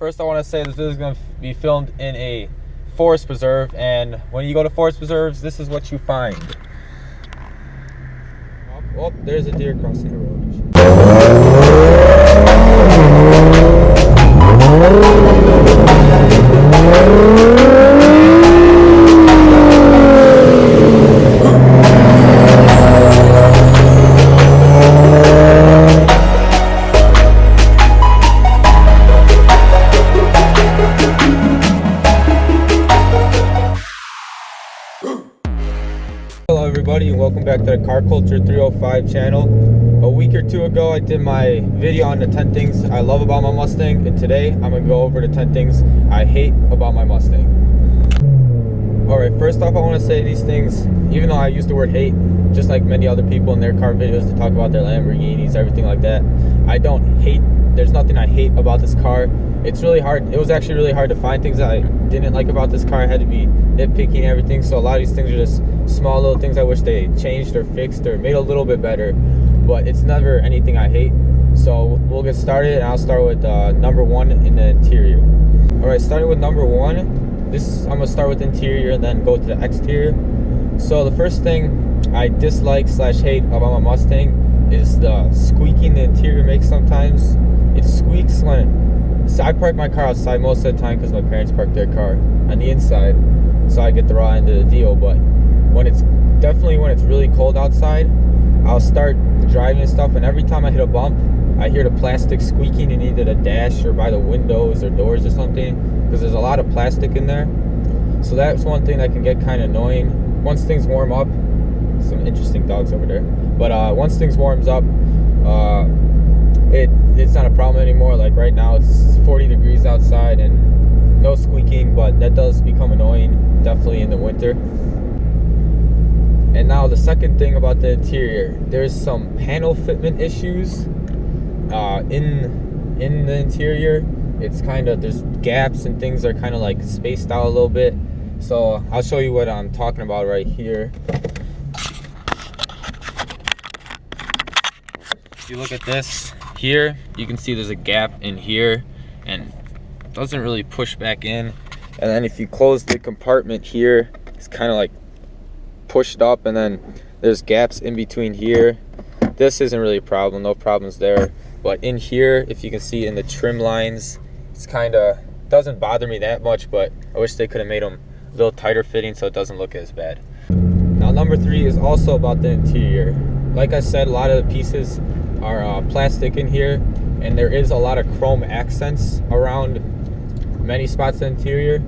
First I want to say this video is going to be filmed in a forest preserve, and when you go to forest preserves, this is what you find. Oh, there's a deer crossing the road. Hello everybody, and welcome back to the Car Culture 305 channel. A week or two ago I did my video on the 10 things I love about my Mustang, and today I'm going to go over the 10 things I hate about my Mustang. Alright, first off I want to say these things, even though I use the word hate, just like many other people in their car videos to talk about their Lamborghinis, everything like that, I don't hate, there's nothing I hate about this car. It's really hard, it was actually really hard to find things that I didn't like about this car. I had to be nitpicking and everything, so a lot of these things are just small little things I wish they changed or fixed or made a little bit better, but it's never anything I hate. So we'll get started, and I'll start with number one in the interior. Alright, starting with number one, I'm going to start with the interior and then go to the exterior. So the first thing I dislike / hate about my Mustang is the squeaking the interior makes sometimes. It squeaks when so I park my car outside most of the time because my parents park their car on the inside, so I get the raw end of the deal. But when it's really cold outside, I'll start driving and stuff, and every time I hit a bump, I hear the plastic squeaking in either the dash or by the windows or doors or something, because there's a lot of plastic in there. So that's one thing that can get kind of annoying. Once things warm up, some interesting dogs over there, but once things warms up, it's not a problem anymore. Like right now it's 40 degrees outside and no squeaking, but that does become annoying definitely in the winter. And now the second thing about the interior, there's some panel fitment issues in the interior. It's kind of, there's gaps and things are kind of like spaced out a little bit. So I'll show you what I'm talking about right here. If you look at this here, you can see there's a gap in here and it doesn't really push back in. And then if you close the compartment here, it's kind of like pushed up, and then there's gaps in between here. This isn't really a problem, no problems there. But in here, if you can see in the trim lines, it's kind of, doesn't bother me that much, but I wish they could have made them a little tighter fitting so it doesn't look as bad. Now number three is also about the interior. Like I said, a lot of the pieces are plastic in here, and there is a lot of chrome accents around many spots in the interior.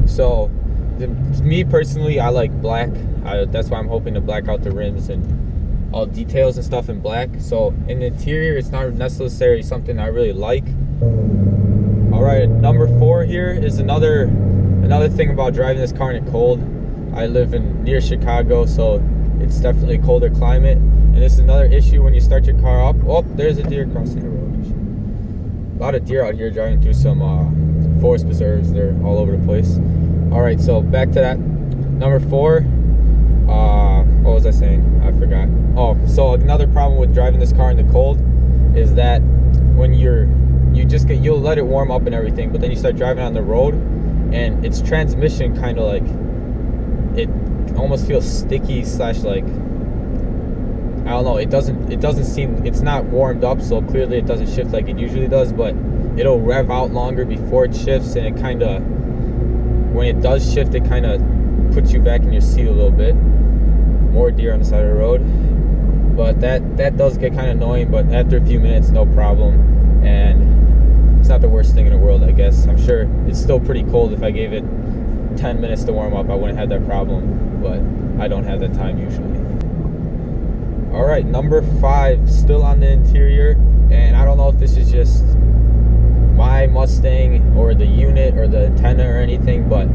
So me personally, I like black. That's why I'm hoping to black out the rims and all details and stuff in black. So in the interior, it's not necessarily something I really like. All right, number four here is another thing about driving this car in the cold. I live near Chicago, so it's definitely a colder climate. And this is another issue when you start your car up. Oh, there's a deer crossing the road. A lot of deer out here driving through some forest preserves. They're all over the place. All right, so back to that. Number four. What was I saying? I forgot. Oh, so another problem with driving this car in the cold is that when you'll let it warm up and everything, but then you start driving on the road, and its transmission kind of like, it almost feels sticky / like, I don't know, it doesn't seem, it's not warmed up, so clearly it doesn't shift like it usually does, but it'll rev out longer before it shifts, and it kind of, when it does shift, it kind of puts you back in your seat a little bit. More deer on the side of the road, but that does get kind of annoying, but after a few minutes, no problem, and it's not the worst thing in the world, I guess. I'm sure it's still pretty cold. If I gave it 10 minutes to warm up, I wouldn't have that problem, but I don't have that time usually. Alright, number five, still on the interior, and I don't know if this is just my Mustang or the unit or the antenna or anything, but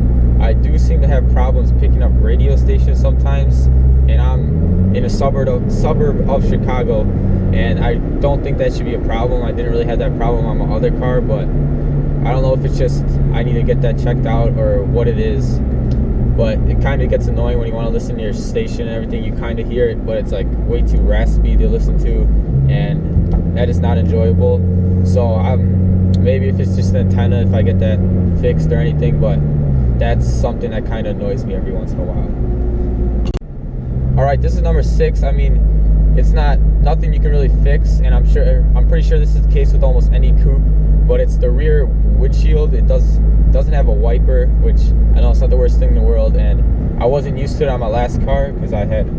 I do seem to have problems picking up radio stations sometimes, and I'm in a suburb of Chicago, and I don't think that should be a problem. I didn't really have that problem on my other car, but I don't know if it's just I need to get that checked out or what it is. But it kind of gets annoying when you want to listen to your station and everything. You kind of hear it, but it's like way too raspy to listen to, and that is not enjoyable. So maybe if it's just an antenna, if I get that fixed or anything, but that's something that kind of annoys me every once in a while. All right, this is number 6. I mean, it's nothing you can really fix, and I'm pretty sure this is the case with almost any coupe, but it's the rear windshield. It doesn't have a wiper, which I know it's not the worst thing in the world, and I wasn't used to it on my last car because I had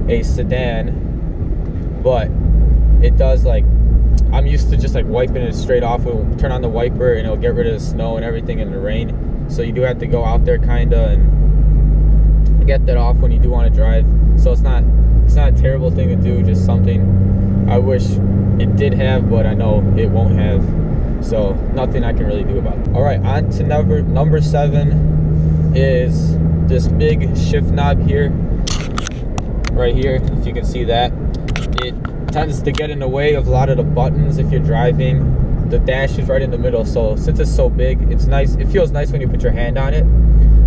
a sedan, but it does, like, I'm used to just like wiping it straight off. It'll turn on the wiper and it'll get rid of the snow and everything in the rain. So you do have to go out there kinda and get that off when you do want to drive. So it's not a terrible thing to do, just something I wish it did have, but I know it won't have. So nothing I can really do about it. All right, on to number 7 is this big shift knob here, right here. If you can see that, it tends to get in the way of a lot of the buttons if you're driving. The dash is right in the middle, so since it's so big, it's nice. It feels nice when you put your hand on it,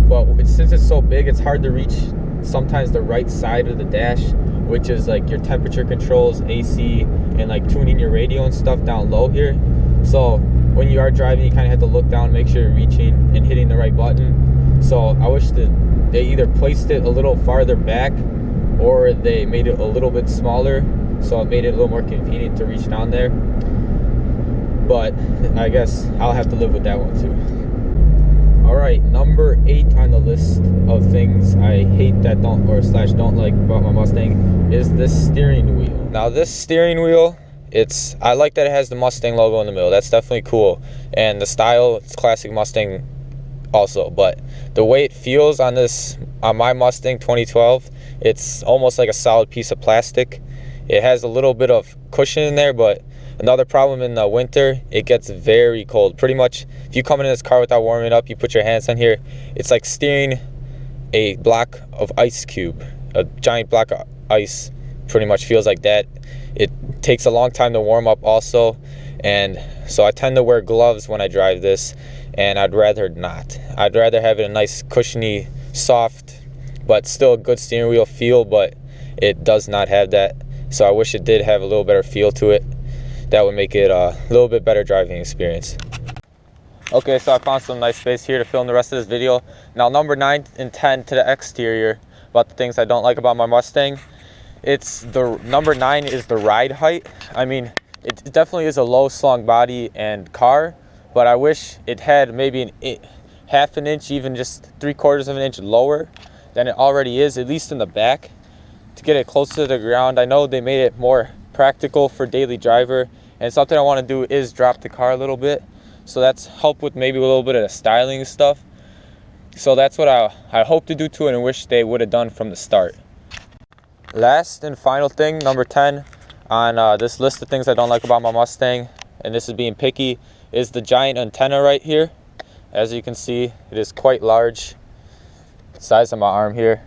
but since it's so big, it's hard to reach sometimes the right side of the dash, which is like your temperature controls, AC, and like tuning your radio and stuff down low here. So when you are driving, you kind of have to look down, make sure you're reaching and hitting the right button. So I wish that they either placed it a little farther back or they made it a little bit smaller, so it made it a little more convenient to reach down there. But I guess I'll have to live with that one too. All right, number 8 on the list of things I hate that don't like about my Mustang is this steering wheel. Now this steering wheel, I like that it has the Mustang logo in the middle. That's definitely cool, and the style, it's classic Mustang also, but the way it feels on my Mustang 2012, it's almost like a solid piece of plastic. It has a little bit of cushion in there, but another problem in the winter, it gets very cold. Pretty much, if you come in this car without warming up, you put your hands on here, it's like steering a block of ice cube. A giant block of ice pretty much feels like that. It takes a long time to warm up also, and so I tend to wear gloves when I drive this, and I'd rather not. I'd rather have it a nice cushiony, soft, but still a good steering wheel feel, but it does not have that. So I wish it did have a little better feel to it. That would make it a little bit better driving experience. Okay, so I found some nice space here to film the rest of this video. Now number 9 and 10 to the exterior, about the things I don't like about my Mustang. Number 9 is the ride height. I mean, it definitely is a low slung body and car, but I wish it had maybe half an inch, even just 3/4 of an inch lower than it already is, at least in the back, to get it closer to the ground. I know they made it more practical for daily driver, and something I want to do is drop the car a little bit, so that's help with maybe a little bit of the styling stuff. So that's what I hope to do to it, and wish they would have done from the start. Last and final thing, number 10 on this list of things I don't like about my Mustang, and this is being picky, is the giant antenna right here. As you can see, it is quite large, size of my arm here.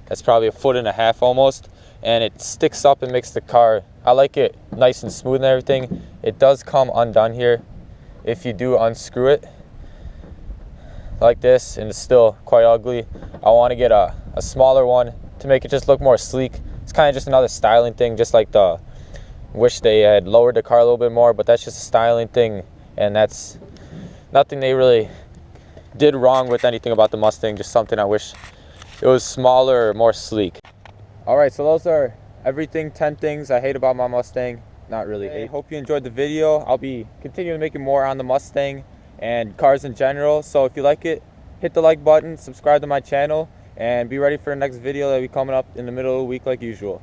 That's probably 1.5 feet almost, and it sticks up and makes the car, I like it nice and smooth and everything. It does come undone here if you do unscrew it like this, and it's still quite ugly. I want to get a smaller one to make it just look more sleek. It's kind of just another styling thing, just like wish they had lowered the car a little bit more, but that's just a styling thing, and that's nothing they really did wrong with anything about the Mustang, just something I wish it was smaller or more sleek. All right, so those are 10 things I hate about my Mustang. Not really. I hope you enjoyed the video. I'll be continuing making more on the Mustang and cars in general. So if you like it, hit the like button, subscribe to my channel, and be ready for the next video that will be coming up in the middle of the week like usual.